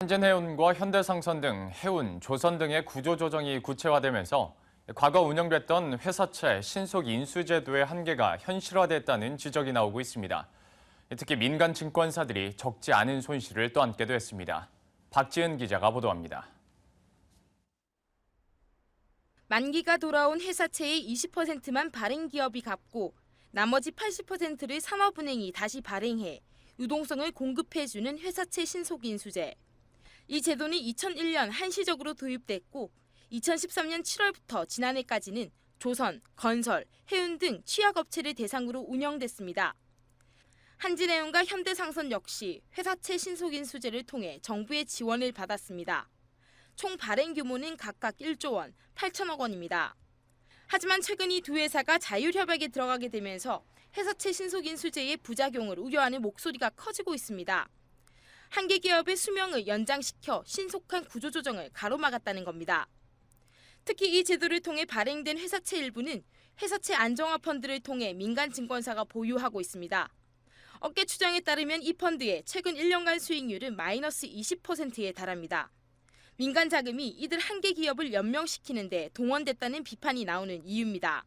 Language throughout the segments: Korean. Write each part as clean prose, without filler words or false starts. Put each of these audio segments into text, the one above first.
한진해운과 현대상선 등 해운, 조선 등의 구조조정이 구체화되면서 과거 운영됐던 회사채 신속 인수제도의 한계가 현실화됐다는 지적이 나오고 있습니다. 특히 민간 증권사들이 적지 않은 손실을 떠안기도 했습니다. 박지은 기자가 보도합니다. 만기가 돌아온 회사채의 20%만 발행기업이 갚고 나머지 80%를 산업은행이 다시 발행해 유동성을 공급해주는 회사채 신속인수제. 이 제도는 2001년 한시적으로 도입됐고 2013년 7월부터 지난해까지는 조선, 건설, 해운 등 취약업체를 대상으로 운영됐습니다. 한진해운과 현대상선 역시 회사채 신속인수제를 통해 정부의 지원을 받았습니다. 총 발행 규모는 각각 1조 원, 8천억 원입니다. 하지만 최근 이 두 회사가 자율협약에 들어가게 되면서 회사채 신속인수제의 부작용을 우려하는 목소리가 커지고 있습니다. 한계 기업의 수명을 연장시켜 신속한 구조조정을 가로막았다는 겁니다. 특히 이 제도를 통해 발행된 회사채 일부는 회사채 안정화 펀드를 통해 민간 증권사가 보유하고 있습니다. 업계 추정에 따르면 이 펀드의 최근 1년간 수익률은 마이너스 20%에 달합니다. 민간 자금이 이들 한계 기업을 연명시키는 데 동원됐다는 비판이 나오는 이유입니다.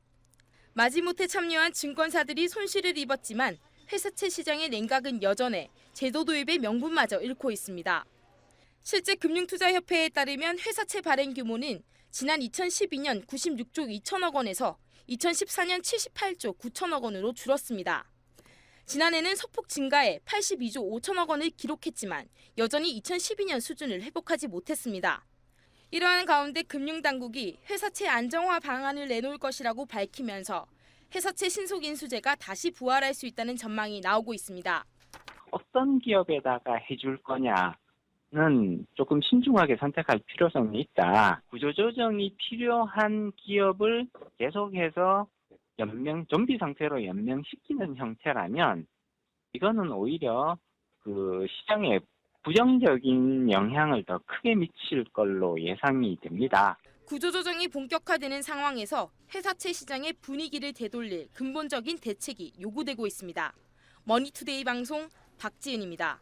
마지못해 참여한 증권사들이 손실을 입었지만 회사채 시장의 냉각은 여전해 제도 도입의 명분마저 잃고 있습니다. 실제 금융투자협회에 따르면 회사채 발행 규모는 지난 2012년 96조 2천억 원에서 2014년 78조 9천억 원으로 줄었습니다. 지난해는 소폭 증가해 82조 5천억 원을 기록했지만 여전히 2012년 수준을 회복하지 못했습니다. 이러한 가운데 금융당국이 회사채 안정화 방안을 내놓을 것이라고 밝히면서 회사채 신속인수제가 다시 부활할 수 있다는 전망이 나오고 있습니다. 어떤 기업에다가 해줄 거냐는 조금 신중하게 선택할 필요성이 있다. 구조조정이 필요한 기업을 계속해서 좀비 상태로 연명시키는 형태라면 이거는 오히려 그 시장에 부정적인 영향을 더 크게 미칠 걸로 예상이 됩니다. 구조조정이 본격화되는 상황에서 회사채 시장의 분위기를 되돌릴 근본적인 대책이 요구되고 있습니다. 머니투데이 방송 박지은입니다.